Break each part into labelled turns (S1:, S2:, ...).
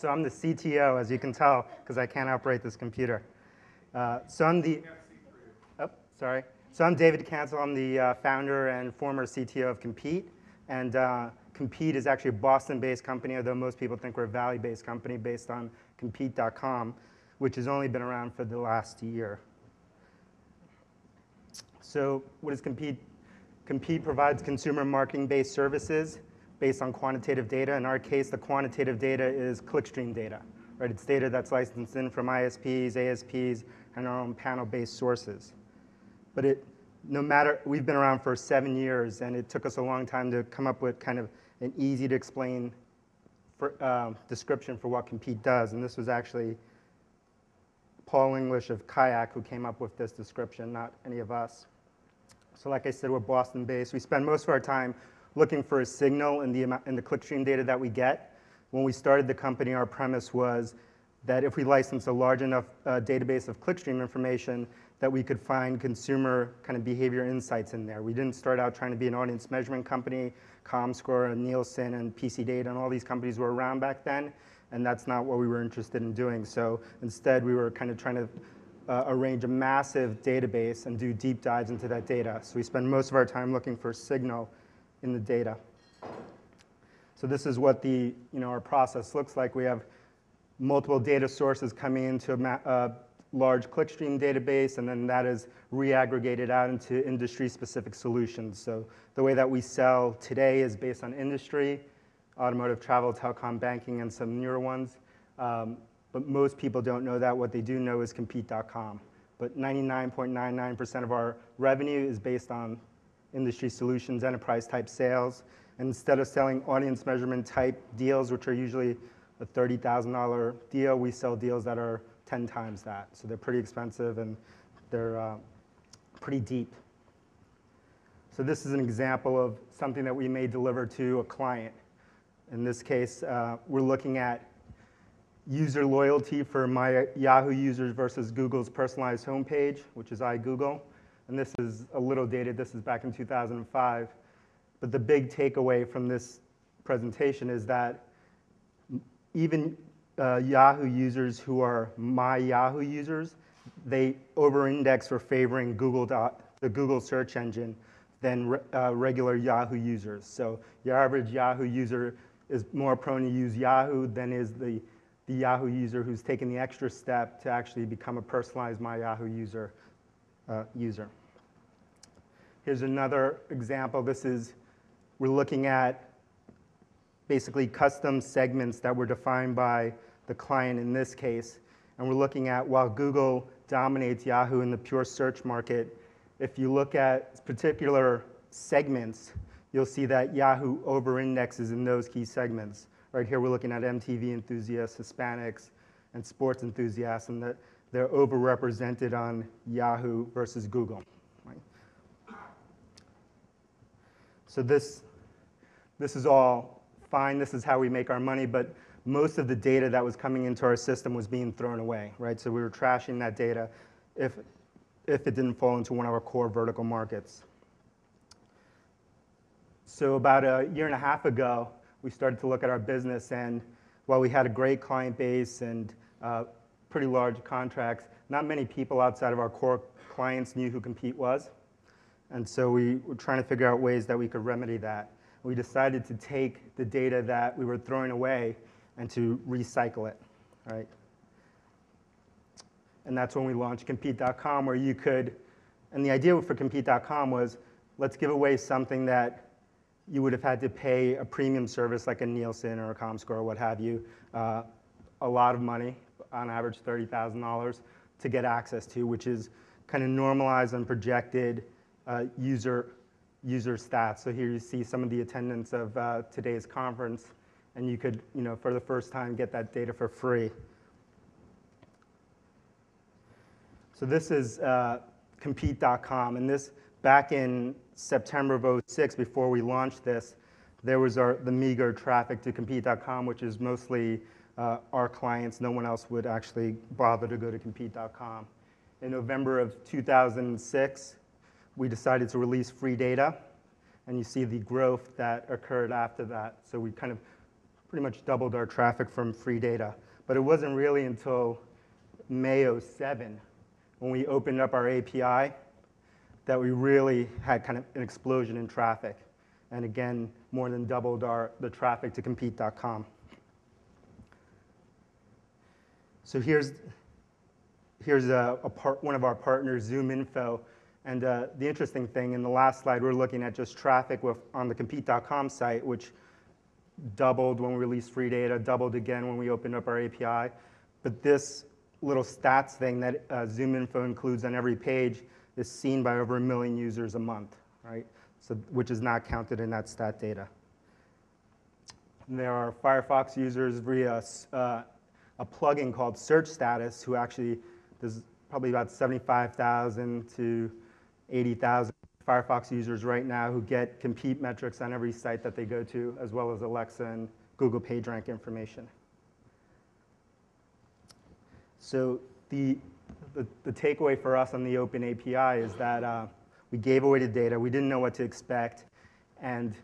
S1: So I'm the CTO, as you can tell, because I can't operate this computer. So I'm the, oh, sorry. So I'm David Cancel. I'm the founder and former CTO of Compete. And Compete is actually a Boston-based company, although most people think we're a Valley-based company based on Compete.com, which has only been around for the last year. So what is Compete? Compete provides consumer marketing-based services based on quantitative data. In our case, the quantitative data is clickstream data, right? It's data that's licensed in from ISPs, ASPs, and our own panel-based sources. But no matter, we've been around for 7 years, and it took us a long time to come up with kind of an easy-to-explain description for what Compete does. And this was actually Paul English of Kayak who came up with this description, not any of us. So like I said, we're Boston-based. We spend most of our time looking for a signal in the clickstream data that we get. When we started the company, our premise was that if we license a large enough database of clickstream information, that we could find consumer kind of behavior insights in there. We didn't start out trying to be an audience measurement company. ComScore and Nielsen and PC Data and all these companies were around back then, and that's not what we were interested in doing. So instead, we were kind of trying to arrange a massive database and do deep dives into that data. So we spend most of our time looking for signal in the data. So this is what our process looks like. We have multiple data sources coming into a large clickstream database, and then that is reaggregated out into industry-specific solutions. So the way that we sell today is based on industry, automotive, travel, telecom, banking, and some newer ones. But most people don't know that. What they do know is Compete.com. But 99.99% of our revenue is based on industry solutions, enterprise-type sales. And instead of selling audience measurement type deals, which are usually a $30,000 deal, we sell deals that are 10 times that. So they're pretty expensive and they're pretty deep. So this is an example of something that we may deliver to a client. In this case, we're looking at user loyalty for my Yahoo users versus Google's personalized homepage, which is iGoogle. And this is a little dated. This is back in 2005. But the big takeaway from this presentation is that even Yahoo users who are my Yahoo users, they over-index for favoring the Google search engine than regular Yahoo users. So your average Yahoo user is more prone to use Yahoo than is the Yahoo user who's taken the extra step to actually become a personalized My Yahoo user. Here's another example. We're looking at basically custom segments that were defined by the client in this case. And we're looking at, while Google dominates Yahoo in the pure search market, if you look at particular segments, you'll see that Yahoo over-indexes in those key segments. Right here, we're looking at MTV enthusiasts, Hispanics, and sports enthusiasts, and that they're overrepresented on Yahoo versus Google. Right? So this is all fine. This is how we make our money, but most of the data that was coming into our system was being thrown away. Right? So we were trashing that data if it didn't fall into one of our core vertical markets. So about a year and a half ago, we started to look at our business, and while we had a great client base and pretty large contracts, not many people outside of our core clients knew who Compete was. And so we were trying to figure out ways that we could remedy that. We decided to take the data that we were throwing away and to recycle it, right? And that's when we launched Compete.com, where you could, and the idea for Compete.com was, let's give away something that you would have had to pay a premium service like a Nielsen or a ComScore or what have you, a lot of money, on average $30,000, to get access to, which is kind of normalized and projected user stats. So here you see some of the attendance of today's conference, and you could, for the first time, get that data for free. So this is Compete.com, and this, back in September of 2006, before we launched this, there was the meager traffic to Compete.com, which is mostly our clients. No one else would actually bother to go to Compete.com. In November of 2006, we decided to release free data, and you see the growth that occurred after that. So we kind of pretty much doubled our traffic from free data. But it wasn't really until May '07 when we opened up our API that we really had kind of an explosion in traffic. And again, more than doubled the traffic to Compete.com. So here's one of our partners, ZoomInfo. And the interesting thing, in the last slide, we're looking at just traffic on the Compete.com site, which doubled when we released free data, doubled again when we opened up our API. But this little stats thing that ZoomInfo includes on every page is seen by over 1 million users a month, right? So, which is not counted in that stat data. And there are Firefox users via a plugin called Search Status, who actually, there's probably about 75,000 to 80,000 Firefox users right now who get Compete metrics on every site that they go to, as well as Alexa and Google PageRank information. So the takeaway for us on the open API is that we gave away the data, we didn't know what to expect, and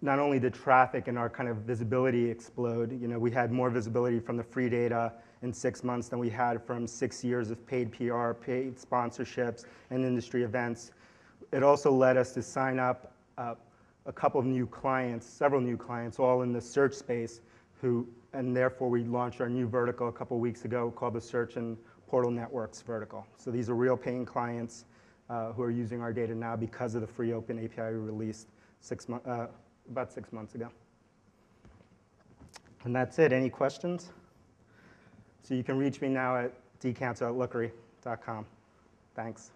S1: not only did traffic and our kind of visibility explode, we had more visibility from the free data in 6 months than we had from 6 years of paid PR, paid sponsorships, and industry events. It also led us to sign up a couple of new clients, several new clients, all in the search space, and therefore we launched our new vertical a couple weeks ago called the Search and Portal Networks vertical. So these are real paying clients who are using our data now because of the free open API we released about 6 months ago. And that's it. Any questions? So you can reach me now at dcounsel@lookery.com. Thanks.